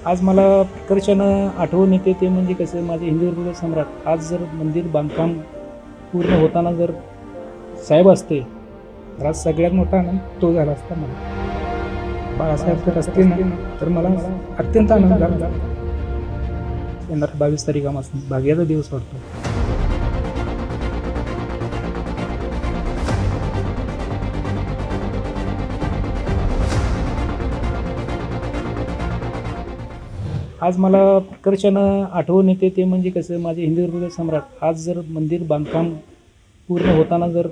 आज मला प्रकर्षानं आठवण येते ते म्हणजे कसं माझे हिंदुदुर्ग सम्राट आज जर मंदिर बांधकाम पूर्ण होताना जर साहेब असते तर आज सगळ्यात मोठा आनंद तो झाला असता मला. बाळासाहेब जर असते ना तर मला अत्यंत आनंद झाला. येणार 22 तारीखापासून भाग्याचा दिवस वाटतो. आज मला प्रकर्षानं आठवण येते ते म्हणजे कसं माझे हिंदुदुर्ग सम्राट आज जर मंदिर बांधकाम पूर्ण होताना जर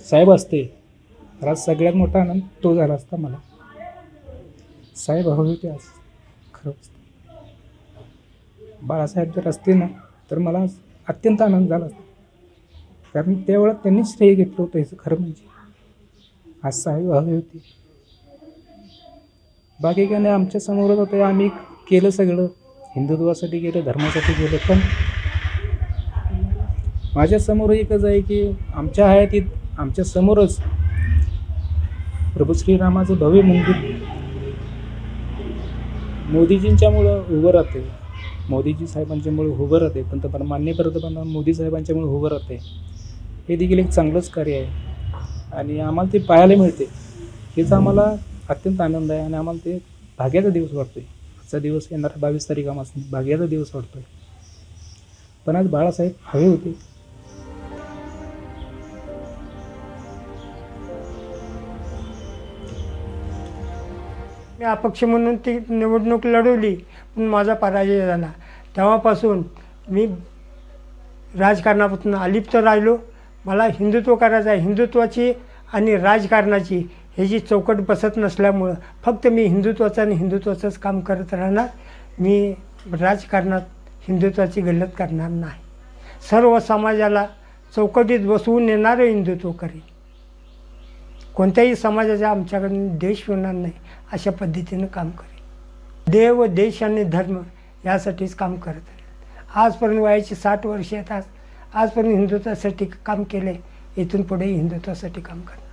साहेब असते तर आज सगळ्यात मोठा आनंद तो झाला असता मला. साहेब हवे होते आज खरंच. बाळासाहेब जर असते ना तर मला अत्यंत आनंद झाला असता, कारण त्यावेळेला त्यांनी श्रेय घेतलं होतं ह्याचं खरं म्हणजे. आज साहेब हवे होते. बाकी काय नाही, आमच्या समोरच होते. आम्ही केलं सगळं, हिंदुत्वासाठी केलं, धर्मासाठी केलं. पण माझ्यासमोर एकच आहे की आमच्या हयातीत आमच्या समोरच प्रभू श्रीरामाचं भव्य मंदिर मोदीजींच्यामुळं उभं राहते. मोदीजी साहेबांच्यामुळे उभं राहते. पंतप्रधान माननीय पंतप्रधान मोदी साहेबांच्यामुळे उभं राहते. हे देखील एक चांगलंच कार्य आहे आणि आम्हाला ते पाहायला मिळते. हेच आम्हाला अत्यंत आनंद आहे आणि आम्हाला ते भाग्याचा दिवस वाटतो आहे. आजचा दिवस येणार 22 तारीखापासून भाग्याचा दिवस वाटतो आहे. पण आज बाळासाहेब हवे होते. मी अपक्ष म्हणून ती निवडणूक लढवली, पण माझा पराजय झाला. तेव्हापासून मी राजकारणापासून अलिप्त राहिलो. मला हिंदुत्व करायचं आहे. हिंदुत्वाची आणि राजकारणाची ह्याची चौकट बसत नसल्यामुळं फक्त मी हिंदुत्वाचं आणि हिंदुत्वाचंच काम करत राहणार. मी राजकारणात हिंदुत्वाची गल्लत करणार नाही. सर्व समाजाला चौकटीत बसवून येणारं हिंदुत्व करेल. कोणत्याही समाजाचा आमच्याकडून देश होणार नाही अशा पद्धतीनं काम करेल. देव, देश आणि धर्म यासाठीच काम करत आहे. आजपर्यंत वयाची 60 वर्ष आहेत. आजपर्यंत हिंदुत्वासाठी काम केलं आहे. इथून पुढे हिंदुत्वासाठी काम करणार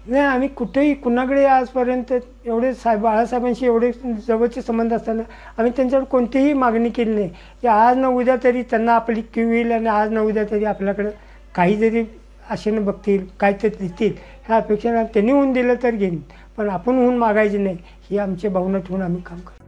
नाही. आम्ही कुठेही कुणाकडे आजपर्यंत एवढे बाळासाहेबांशी एवढे जवळचे संबंध असताना आम्ही त्यांच्यावर कोणतीही मागणी केली नाही की आज न उद्या तरी त्यांना आपली किव येईल आणि आज न उद्या तरी आपल्याकडं काही जरी आशेनं बघतील, काय तर देतील ह्या अपेक्षा त्यांनी होऊन दिलं तर घेईन, पण आपण होऊन मागायचे नाही ही आमची भावना ठेवून आम्ही काम करतो.